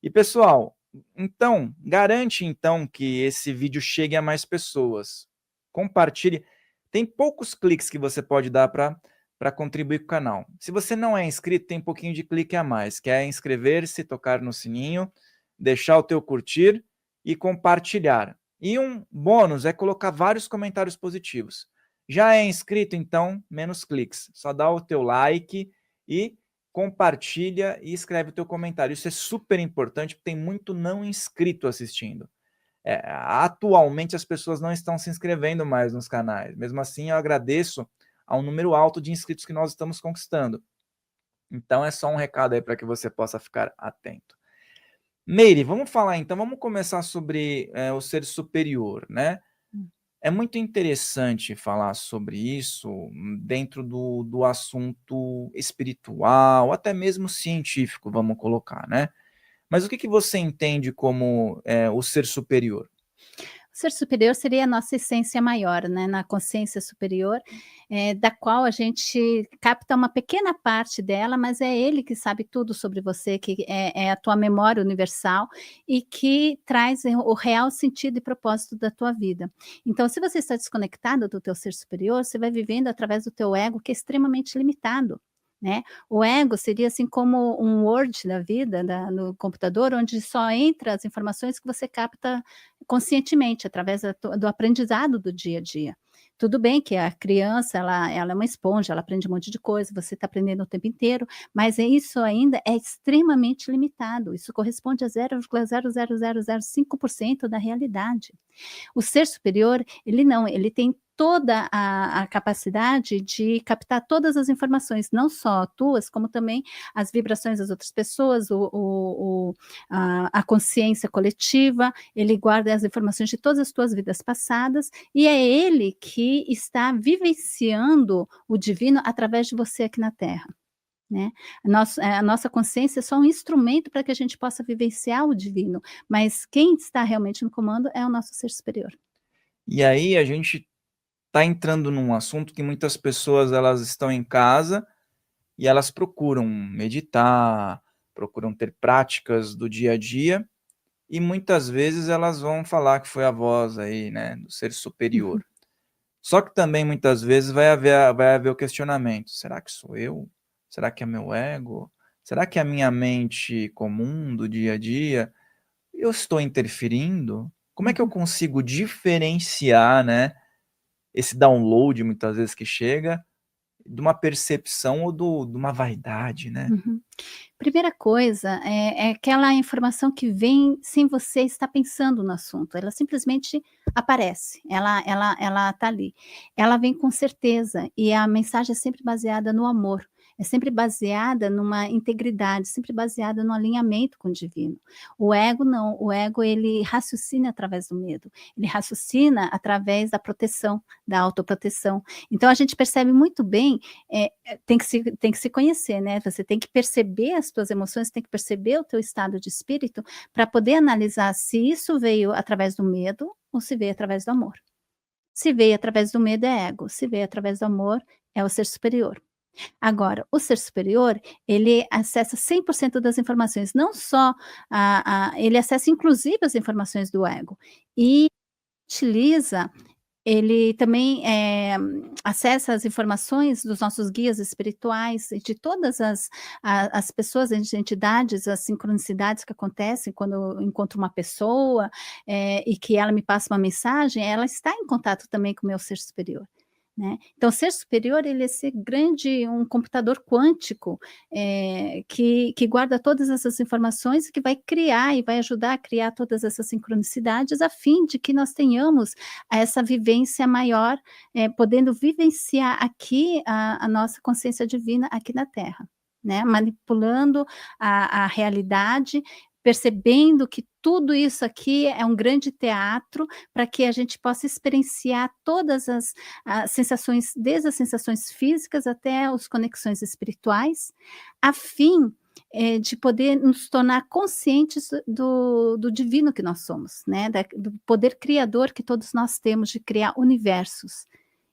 E pessoal, então, garante então que esse vídeo chegue a mais pessoas. Compartilhe. Tem poucos cliques que você pode dar para contribuir com o canal. Se você não é inscrito, tem um pouquinho de clique a mais, que é inscrever-se, tocar no sininho, deixar o teu curtir e compartilhar. E um bônus é colocar vários comentários positivos. Já é inscrito, então, menos cliques. Só dá o teu like e compartilha e escreve o teu comentário. Isso é super importante, porque tem muito não inscrito assistindo. Atualmente as pessoas não estão se inscrevendo mais nos canais. Mesmo assim, eu agradeço ao número alto de inscritos que nós estamos conquistando. Então é só um recado aí para que você possa ficar atento. Meire, vamos falar então, vamos começar sobre o ser superior, né? É muito interessante falar sobre isso dentro do assunto espiritual, até mesmo científico, vamos colocar, né? Mas o que você entende como o ser superior? O ser superior seria a nossa essência maior, né, na consciência superior, da qual a gente capta uma pequena parte dela, mas é ele que sabe tudo sobre você, que é a tua memória universal e que traz o real sentido e propósito da tua vida. Então, se você está desconectado do teu ser superior, você vai vivendo através do teu ego, que é extremamente limitado, né. O ego seria assim como um Word da vida, no computador, onde só entra as informações que você capta conscientemente, através do aprendizado do dia a dia. Tudo bem que a criança, ela é uma esponja, ela aprende um monte de coisa, você está aprendendo o tempo inteiro, mas isso ainda é extremamente limitado, isso corresponde a 0,00005% da realidade. O ser superior, ele não, ele tem toda a capacidade de captar todas as informações, não só tuas, como também as vibrações das outras pessoas, a consciência coletiva, ele guarda as informações de todas as tuas vidas passadas, e é ele que está vivenciando o divino através de você aqui na Terra, né. A nossa consciência é só um instrumento para que a gente possa vivenciar o divino, mas quem está realmente no comando é o nosso ser superior. E aí a gente está entrando num assunto que muitas pessoas elas estão em casa e elas procuram meditar, procuram ter práticas do dia a dia e muitas vezes elas vão falar que foi a voz aí, né, do ser superior. Uhum. Só que também muitas vezes vai haver o questionamento: será que sou eu? Será que é meu ego? Será que é a minha mente comum do dia a dia? Eu estou interferindo? Como é que eu Uhum. consigo diferenciar, né, esse download muitas vezes que chega, de uma percepção ou de uma vaidade, né? Uhum. Primeira coisa, é aquela informação que vem sem você estar pensando no assunto, ela simplesmente aparece, ela tá ali. Ela vem com certeza, e a mensagem é sempre baseada no amor, é sempre baseada numa integridade, sempre baseada no alinhamento com o divino. O ego não, o ego ele raciocina através do medo, ele raciocina através da proteção, da autoproteção. Então a gente percebe muito bem, tem que se conhecer, né, você tem que perceber as tuas emoções, tem que perceber o teu estado de espírito, para poder analisar se isso veio através do medo ou se veio através do amor. Se veio através do medo é ego, se veio através do amor é o ser superior. Agora, o ser superior, ele acessa 100% das informações, não só ele acessa inclusive as informações do ego, e utiliza ele também, acessa as informações dos nossos guias espirituais e de todas as pessoas, as entidades, as sincronicidades que acontecem quando eu encontro uma pessoa, e que ela me passa uma mensagem, ela está em contato também com o meu ser superior, né. Então o ser superior, ele é esse grande um computador quântico, que guarda todas essas informações e que vai criar e vai ajudar a criar todas essas sincronicidades, a fim de que nós tenhamos essa vivência maior, podendo vivenciar aqui a nossa consciência divina aqui na Terra, né, manipulando a realidade, percebendo que tudo isso aqui é um grande teatro, para que a gente possa experienciar todas as sensações, desde as sensações físicas até as conexões espirituais, a fim, de poder nos tornar conscientes do divino que nós somos, né, do poder criador que todos nós temos de criar universos.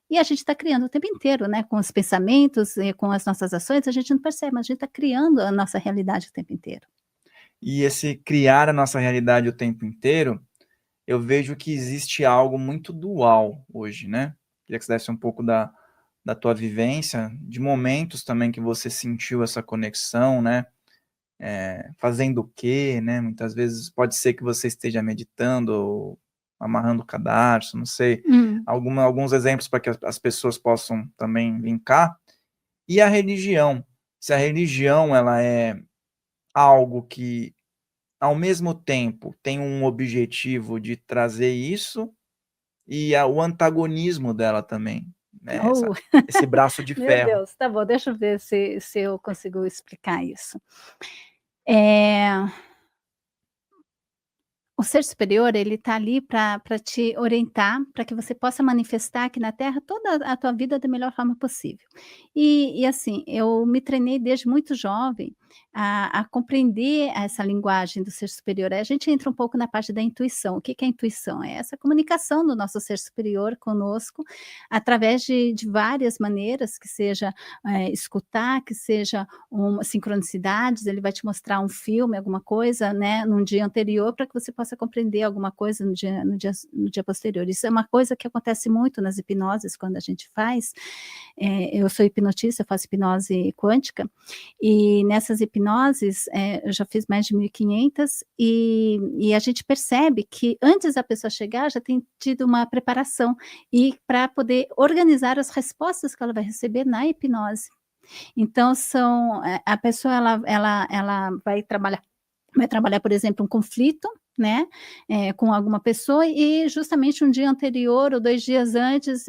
E a gente está criando o tempo inteiro, né, com os pensamentos, com as nossas ações, a gente não percebe, mas a gente está criando a nossa realidade o tempo inteiro. E esse criar a nossa realidade o tempo inteiro, eu vejo que existe algo muito dual hoje, né? Queria que você desse um pouco da tua vivência, de momentos também que você sentiu essa conexão, né? Fazendo o quê, né? Muitas vezes pode ser que você esteja meditando, ou amarrando o cadarço, não sei. Hum. Alguns exemplos para que as pessoas possam também linkar. E a religião. Se a religião ela é algo que, ao mesmo tempo, tem um objetivo de trazer isso e o antagonismo dela também, né? Oh, Esse braço de meu ferro. Deus, tá bom, deixa eu ver se eu consigo explicar isso. Eh O ser superior, ele está ali para te orientar, para que você possa manifestar aqui na Terra toda a tua vida da melhor forma possível. E assim, eu me treinei desde muito jovem a compreender essa linguagem do ser superior. Aí a gente entra um pouco na parte da intuição. O que que é intuição? É essa comunicação do nosso ser superior conosco, através de várias maneiras, que seja, escutar, que seja sincronicidades, ele vai te mostrar um filme, alguma coisa, né, num dia anterior, para que você possa compreender alguma coisa no dia posterior. Isso é uma coisa que acontece muito nas hipnoses, quando a gente faz. Eu sou hipnotista, eu faço hipnose quântica, e nessas hipnoses, eu já fiz mais de 1.500, e a gente percebe que antes da pessoa chegar, já tem tido uma preparação, e para poder organizar as respostas que ela vai receber na hipnose. Então a pessoa ela vai trabalhar, por exemplo, um conflito, né, com alguma pessoa, e justamente um dia anterior ou 2 dias antes,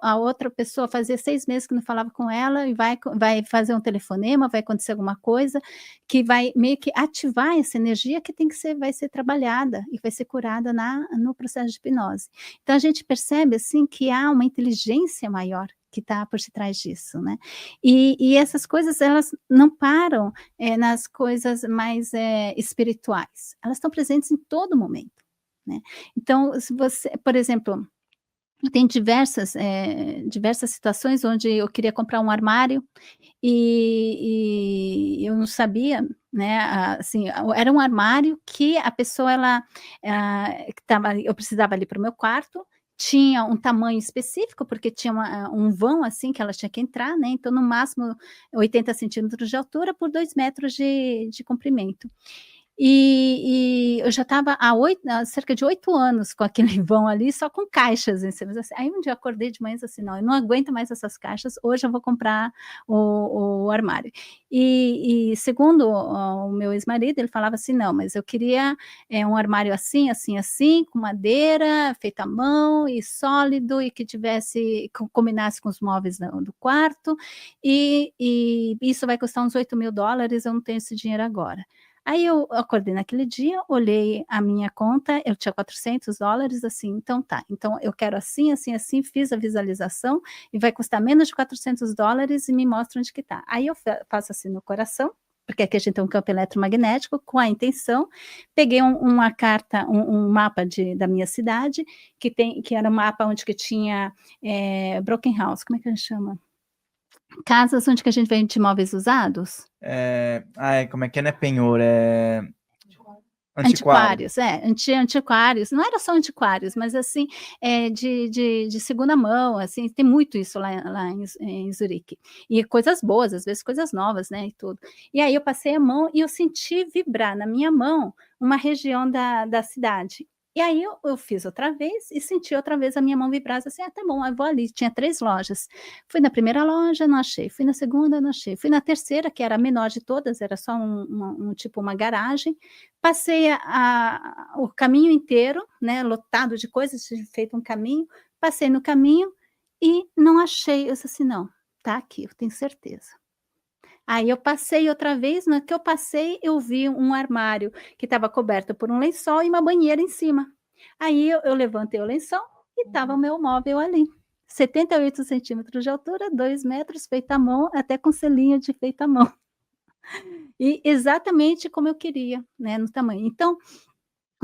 a outra pessoa fazia 6 meses que não falava com ela, e vai fazer um telefonema, vai acontecer alguma coisa que vai meio que ativar essa energia que vai ser trabalhada e vai ser curada no processo de hipnose. Então a gente percebe, assim, que há uma inteligência maior que está por detrás disso, né. E essas coisas, elas não param, nas coisas mais, espirituais, elas estão presentes em todo momento, né. Então, se você, por exemplo, tem diversas situações onde eu queria comprar um armário, e eu não sabia, né, assim, era um armário que a pessoa que estava ali, eu precisava ali para o meu quarto, tinha um tamanho específico, porque tinha um vão, assim, que ela tinha que entrar, né, então no máximo 80 centímetros de altura por 2 metros de comprimento. E eu já estava há cerca de 8 anos com aquele vão ali, só com caixas em cima, assim. Aí um dia eu acordei de manhã e disse assim: "Não, eu não aguento mais essas caixas, hoje eu vou comprar o armário". E segundo o meu ex-marido, ele falava assim: "Não, mas eu queria, um armário assim, assim, assim, com madeira, feito à mão e sólido, e que combinasse com os móveis do quarto, e isso vai custar uns $8.000, eu não tenho esse dinheiro agora". Aí eu acordei naquele dia, olhei a minha conta, eu tinha $400, assim, então tá, então eu quero assim, assim, assim, fiz a visualização e vai custar menos de $400, e me mostra onde que tá. Aí eu faço assim no coração, porque aqui a gente tem um campo eletromagnético, com a intenção, peguei uma carta, um mapa da minha cidade, que era um mapa onde que tinha, broken house, como é que a gente chama? Casas onde que a gente vende imóveis usados? Como é que é? Não é penhor, é antiquário. Antiquários, antiquários, não era só antiquários, mas assim, de segunda mão, assim, tem muito isso lá em Zurique. E coisas boas, às vezes coisas novas, né, e tudo. E aí eu passei a mão e eu senti vibrar na minha mão uma região da cidade. E aí eu fiz outra vez e senti outra vez a minha mão vibrar, assim: "Ah, tá bom, eu vou ali", tinha 3 lojas. Fui na primeira loja, não achei, fui na segunda, não achei, fui na terceira, que era a menor de todas, era só tipo uma garagem. Passei o caminho inteiro, né, lotado de coisas, tinha feito um caminho, passei no caminho e não achei, eu disse assim: "Não, tá aqui, eu tenho certeza". Aí eu passei outra vez, na que eu passei, eu vi um armário que estava coberto por um lençol e uma banheira em cima. Aí eu levantei o lençol e estava o meu móvel ali, 78 centímetros de altura, 2 metros, feito à mão, até com selinho de feito à mão. E exatamente como eu queria, né, no tamanho. Então,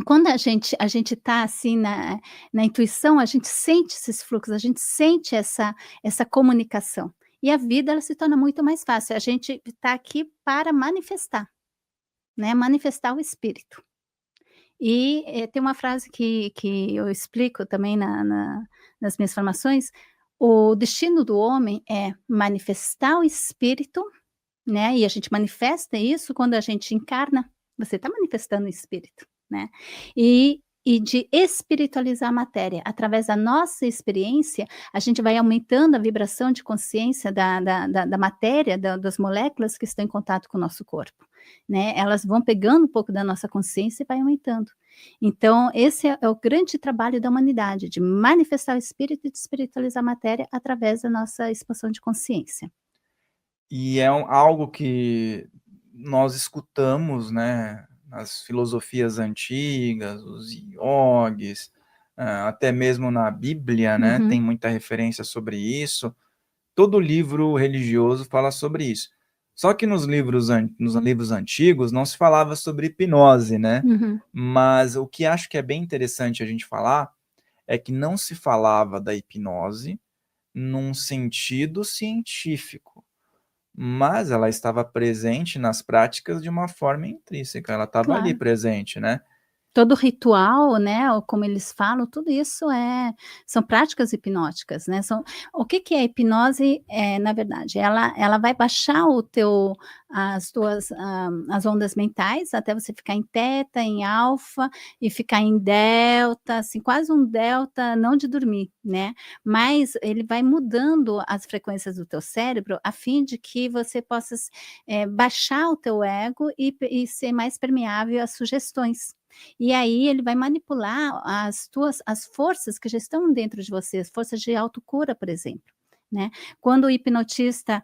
quando a gente está, assim, na intuição, a gente sente esses fluxos, a gente sente essa comunicação. E a vida, ela se torna muito mais fácil, a gente está aqui para manifestar. né, manifestar o espírito. E, tem uma frase que eu explico também nas minhas formações, o destino do homem é manifestar o espírito, né, e a gente manifesta isso quando a gente encarna, você está manifestando o espírito, né, e de espiritualizar a matéria. Através da nossa experiência, a gente vai aumentando a vibração de consciência da matéria, das moléculas que estão em contato com o nosso corpo, né, elas vão pegando um pouco da nossa consciência e vai aumentando. Então esse é o grande trabalho da humanidade, de manifestar o espírito e de espiritualizar a matéria através da nossa expansão de consciência. E é algo que nós escutamos, né, nas filosofias antigas, os iogues, até mesmo na Bíblia, né, tem Uhum. muita referência sobre isso. Todo livro religioso fala sobre isso. Só que nos livros antigos não se falava sobre hipnose, né? Uhum. Mas o que acho que é bem interessante a gente falar é que não se falava da hipnose num sentido científico, mas ela estava presente nas práticas de uma forma intrínseca, ela estava ali Claro. presente, né? Todo ritual, né, ou como eles falam, tudo isso são práticas hipnóticas, né, o que que é a hipnose? Na verdade, ela vai baixar as tuas, as ondas mentais, até você ficar em teta, em alfa e ficar em delta, assim, quase um delta, não de dormir, né, mas ele vai mudando as frequências do teu cérebro, a fim de que você possa baixar o teu ego e ser mais permeável às sugestões. E aí ele vai manipular as forças que já estão dentro de você, as forças de autocura, por exemplo, né. Quando o hipnotista,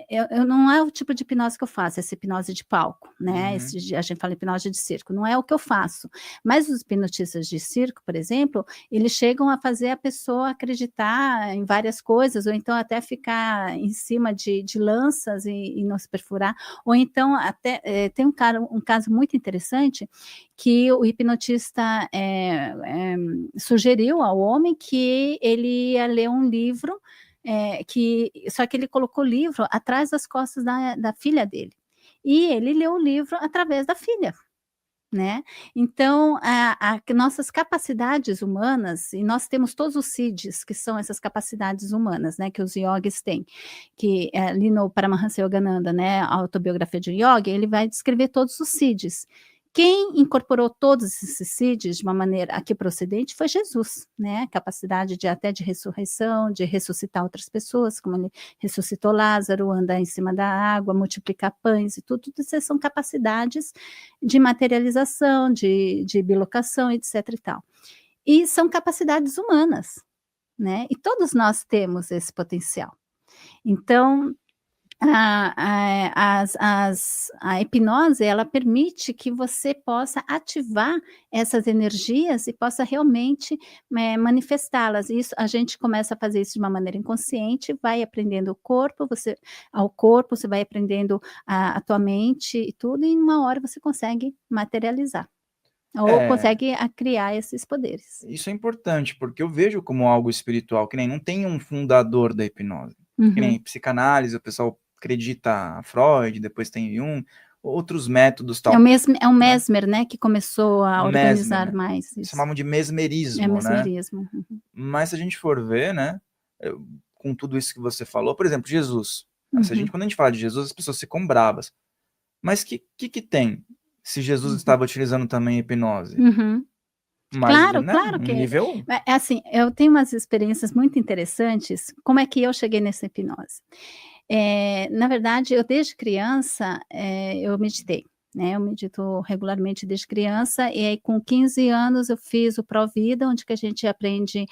eu não é o tipo de hipnose que eu faço, essa hipnose de palco, né, Uhum. esse a gente fala hipnose de circo, não é o que eu faço. Mas os hipnotistas de circo, por exemplo, eles chegam a fazer a pessoa acreditar em várias coisas, ou então até ficar em cima de lanças e não se perfurar, ou então até, tem um caso muito interessante, que o hipnotista, sugeriu ao homem que ele ia ler um livro, só que ele colocou o livro atrás das costas da filha dele. E ele leu o livro através da filha, né. Então nossas capacidades humanas, e nós temos todos os siddhis, que são essas capacidades humanas, né, que os yogis têm, que ali no Paramahansa Yogananda, né, a autobiografia de um yogi, ele vai descrever todos os siddhis. Quem incorporou todos esses siddhis de uma maneira aqui para o ocidente foi Jesus, né, capacidade até de ressurreição, de ressuscitar outras pessoas, como ele ressuscitou Lázaro, andar em cima da água, multiplicar pães e tudo isso são capacidades de materialização, de bilocação, etc e tal. E são capacidades humanas, né, e todos nós temos esse potencial. Então, a hipnose, ela permite que você possa ativar essas energias e possa realmente, manifestá-las. Isso a gente começa a fazer isso de uma maneira inconsciente, vai aprendendo ao corpo, você vai aprendendo a tua mente e tudo, e em uma hora você consegue materializar, ou É, consegue criar esses poderes. isso é importante, porque eu vejo como algo espiritual, que nem não tem um fundador da hipnose. Que nem Uhum. psicanálise, o pessoal acredita Freud, depois tem Jung, outros métodos É o tal, né? Mesmer, né, que começou a Mesmer, organizar né? mais isso. Chamavam de É mesmerismo, né? mesmerismo. Uhum. Mas se a gente for ver, né, com tudo isso que você falou, por exemplo, Jesus. Uhum. Quando a gente fala de Jesus, as pessoas ficam bravas. Mas que tem se Jesus Uhum. estava utilizando também a hipnose? Uhum. Mas, Claro, né, claro um que nível é assim, eu tenho umas experiências muito interessantes, como é que eu cheguei nessa hipnose. Na verdade, eu desde criança, eu meditei, né, eu medito regularmente desde criança, e aí com 15 anos eu fiz o Provida, onde que a gente aprende,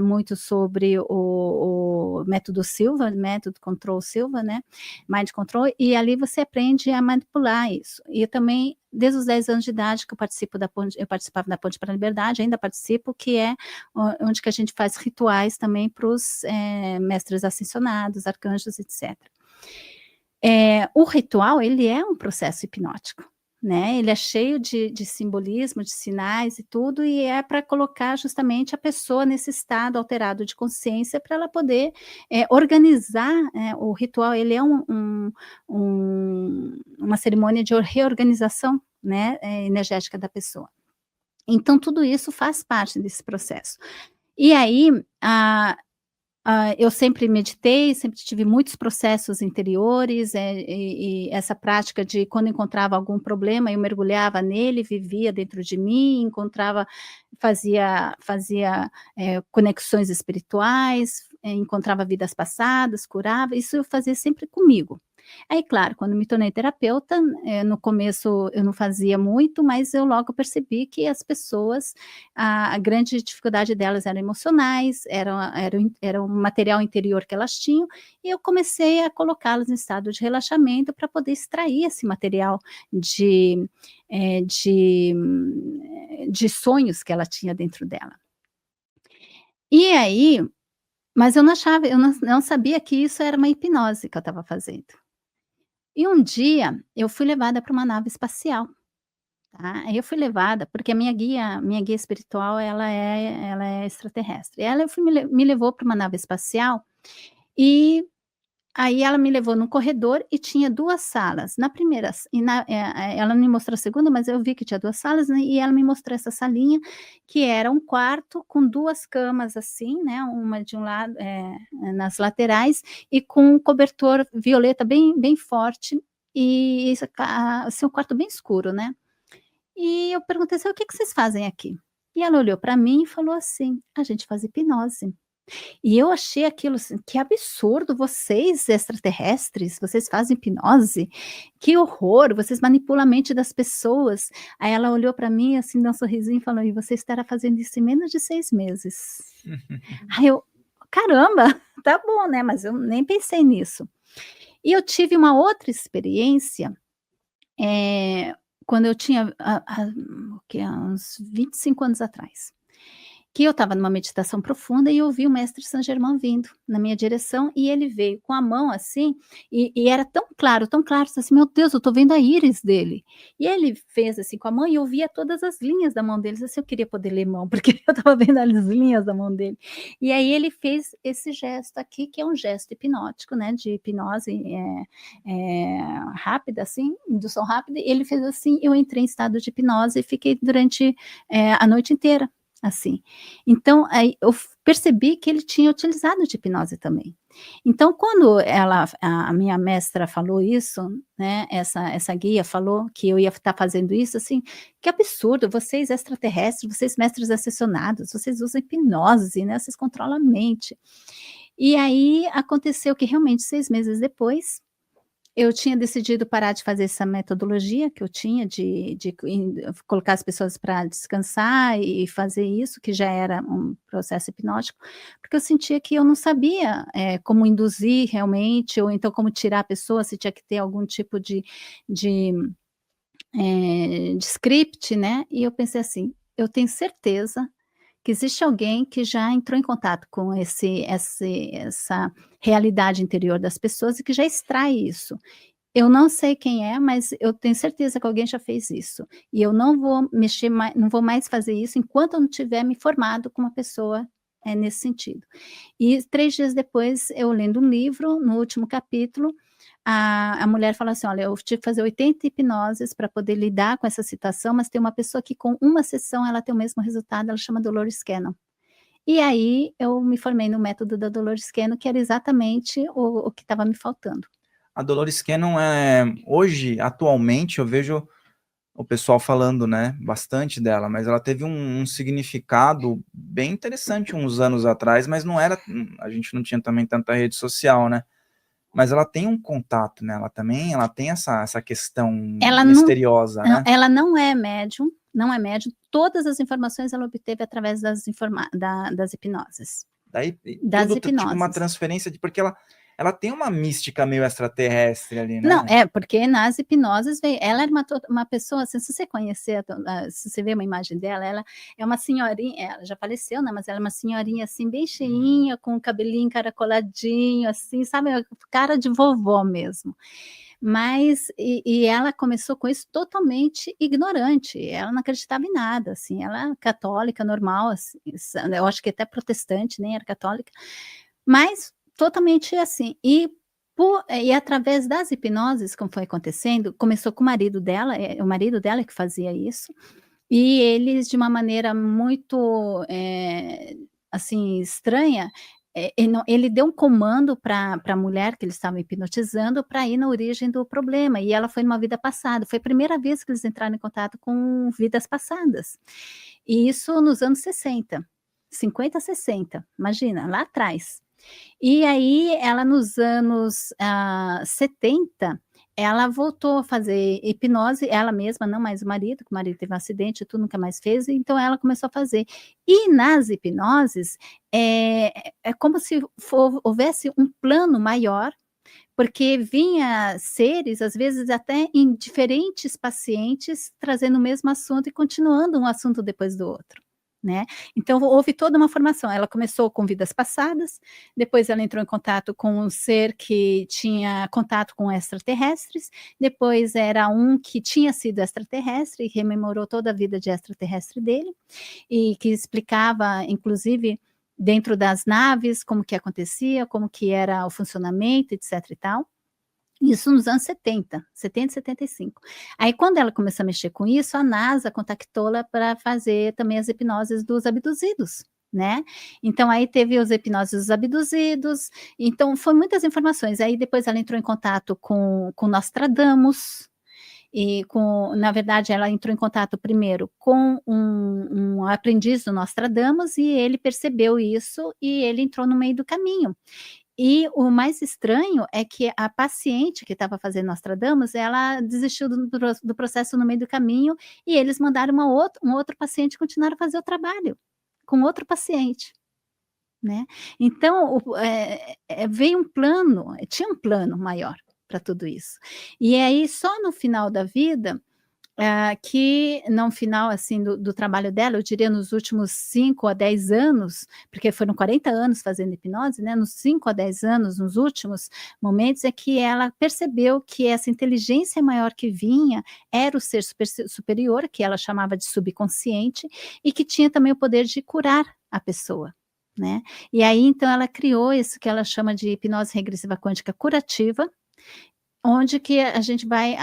muito sobre o método Silva, método Control Silva, né, Mind Control, e ali você aprende a manipular isso. E eu também, desde os 10 anos de idade que eu participava da Ponte para a Liberdade, ainda participo, que é onde que a gente faz rituais também para os mestres ascensionados, arcanjos, etc. O ritual, ele é um processo hipnótico, né, ele é cheio de simbolismo, de sinais e tudo, e é para colocar justamente a pessoa nesse estado alterado de consciência, para ela poder, organizar, o ritual, ele é uma cerimônia de reorganização né, energética da pessoa. Então tudo isso faz parte desse processo. E aí, eu sempre meditei, sempre tive muitos processos interiores, e essa prática de quando encontrava algum problema, eu mergulhava nele, vivia dentro de mim, fazia conexões espirituais, encontrava vidas passadas, curava, isso eu fazia sempre comigo. Aí, claro, quando me tornei terapeuta, no começo eu não fazia muito, mas eu logo percebi que as pessoas, a grande dificuldade delas eram emocionais, era um material interior que elas tinham, e eu comecei a colocá-las em estado de relaxamento para poder extrair esse material de, de sonhos que ela tinha dentro dela. E aí, mas eu não achava, eu não sabia que isso era uma hipnose que eu estava fazendo. E um dia eu fui levada para uma nave espacial, tá, aí eu fui levada porque a minha guia espiritual ela é extraterrestre. Ela me levou para uma nave espacial, e aí ela me levou num corredor e tinha 2 salas. Na primeira s e na ela não me mostrou a segunda, mas eu vi que tinha 2 salas, né, e ela me mostrou essa salinha, que era um quarto com 2 camas, assim, né, uma de um lado, nas laterais, e com um cobertor violeta bem forte, e isso assim, um quarto bem escuro, né. E eu perguntei assim: "O que que vocês fazem aqui?". E ela olhou para mim e falou assim: "A gente faz hipnose". E eu achei aquilo assim: "Que absurdo, vocês extraterrestres, vocês fazem hipnose? Que horror, vocês manipulam a mente das pessoas". Aí ela olhou para mim, assim, deu um sorrisinho e falou: "E você estará fazendo isso em menos de 6 meses". Aí eu: "Caramba, tá bom, né", mas eu nem pensei nisso. E eu tive uma outra experiência, eh, quando eu tinha o quê? Uns 25 anos atrás. Que eu estava numa meditação profunda e eu vi o mestre Saint Germain vindo na minha direção, e ele veio com a mão assim, e era tão claro, assim: "Meu Deus, eu estou vendo a íris dele". E ele fez assim com a mão e eu via todas as linhas da mão dele, assim, eu queria poder ler mão, porque eu estava vendo as linhas da mão dele. E aí ele fez esse gesto aqui, que é um gesto hipnótico, né, de hipnose, rápida assim, indução rápida, e ele fez assim, eu entrei em estado de hipnose e fiquei durante, a noite inteira, assim. Então, aí eu percebi que ele tinha utilizado de hipnose também. Então, quando a minha mestra falou isso, né, essa guia falou que eu ia estar fazendo isso, assim, que absurdo, vocês extraterrestres, vocês mestres ascensionados, vocês usam hipnose, né, vocês controlam a mente. E aí aconteceu que realmente 6 meses depois eu tinha decidido parar de fazer essa metodologia que eu tinha de colocar as pessoas para descansar e fazer isso, que já era um processo hipnótico, porque eu sentia que eu não sabia, como induzir realmente, ou então como tirar a pessoa, se tinha que ter algum tipo de, de script, né, e eu pensei assim: "Eu tenho certeza que existe alguém que já entrou em contato com essa realidade interior das pessoas e que já extrai isso. Eu não sei quem é, mas eu tenho certeza que alguém já fez isso. E eu não vou mais fazer isso enquanto eu não tiver me formado com uma pessoa, nesse sentido". E 3 dias depois, eu lendo um livro, no último capítulo, a mulher fala assim: "Olha, eu tive que fazer 80 hipnoses para poder lidar com essa situação, mas tem uma pessoa que com uma sessão ela tem o mesmo resultado, ela chama Dolores Cannon". E aí eu me formei no método da Dolores Cannon, que era exatamente o que estava me faltando. A Dolores Cannon, hoje, atualmente, eu vejo o pessoal falando, né, bastante dela, mas ela teve um significado bem interessante uns anos atrás, mas não era, a gente não tinha também tanta rede social, né. Mas ela tem um contato, né, ela tem essa questão Ela não misteriosa, né. ela não é médium, não é médium, todas as informações ela obteve através das hipnoses, Daí das tudo tipo uma hipnoses. transferência porque ela tem uma mística meio extraterrestre ali, Não, né. porque nas hipnoses veio ela era uma pessoa, assim, se você conhecer se você ver uma imagem dela, ela é uma senhorinha, ela já faleceu, né, mas ela é uma senhorinha, assim, bem cheinha, com o cabelinho encaracoladinho, assim, sabe, cara de vovó mesmo. Mas ela começou com isso totalmente ignorante, ela não acreditava em nada, assim, ela é católica normal, assim, eu acho que até protestante, nem era católica, mas totalmente assim. E E através das hipnoses, como foi acontecendo, começou com o marido dela que fazia isso, e eles de uma maneira muito, assim, estranha, ele deu um comando para a mulher que eles estavam hipnotizando para ir na origem do problema, e ela foi numa vida passada, foi a primeira vez que eles entraram em contato com vidas passadas. E isso nos anos 60, 50, 60, imagina, lá atrás. E aí ela nos anos, 70, ela voltou a fazer hipnose, ela mesma, não mais o marido, que o marido teve um acidente e tudo, nunca mais fez, então ela começou a fazer. E nas hipnoses, é como se houvesse um plano maior, porque vinha seres, às vezes até em diferentes pacientes, trazendo o mesmo assunto e continuando um assunto depois do outro, né. Então houve toda uma formação, ela começou com vidas passadas, depois ela entrou em contato com um ser que tinha contato com extraterrestres, depois era um que tinha sido extraterrestre e rememorou toda a vida de extraterrestre dele, e que explicava inclusive dentro das naves, como que acontecia, como que era o funcionamento, etc e tal. Isso nos anos 70, 70 e 75. Aí quando ela começou a mexer com isso, a NASA contactou-la para fazer também as hipnoses dos abduzidos, né. Então aí teve os hipnoses dos abduzidos, então foi muitas informações. Aí depois ela entrou em contato com Nostradamus, e na verdade ela entrou em contato primeiro com um aprendiz do Nostradamus, e ele percebeu isso, e ele entrou no meio do caminho. E o mais estranho é que a paciente que estava fazendo Nostradamus, ela desistiu do processo no meio do caminho, e eles mandaram um outro paciente continuar a fazer o trabalho, com outro paciente, né. Então veio um plano, tinha um plano maior para tudo isso. E aí só no final da vida, que no final, assim, do trabalho dela, eu diria nos últimos 5 a 10 anos, porque foram 40 anos fazendo hipnose, né, nos 5 a 10 anos, nos últimos momentos, é que ela percebeu que essa inteligência maior que vinha era o ser superior, que ela chamava de subconsciente, e que tinha também o poder de curar a pessoa, né. E aí, então, ela criou isso que ela chama de hipnose regressiva quântica curativa, onde que a gente vai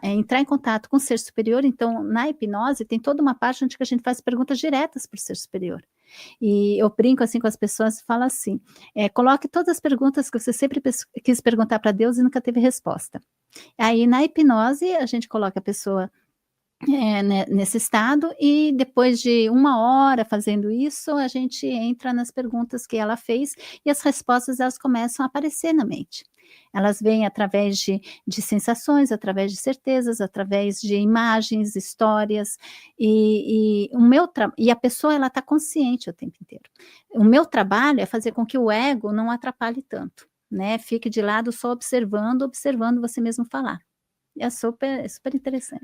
entrar em contato com o ser superior. Então, na hipnose tem toda uma parte onde que a gente faz perguntas diretas para o ser superior. E eu brinco, assim, com as pessoas e falo assim, coloque todas as perguntas que você sempre quis perguntar para Deus e nunca teve resposta. Aí na hipnose a gente coloca a pessoa, nesse estado, e depois de 1 hora fazendo isso, a gente entra nas perguntas que ela fez, e as respostas elas começam a aparecer na mente. Elas vêm através de sensações, através de certezas, através de imagens, histórias, e a pessoa ela está consciente o tempo inteiro. O meu trabalho é fazer com que o ego não atrapalhe tanto, né, fique de lado só observando, observando você mesmo falar. É super interessante.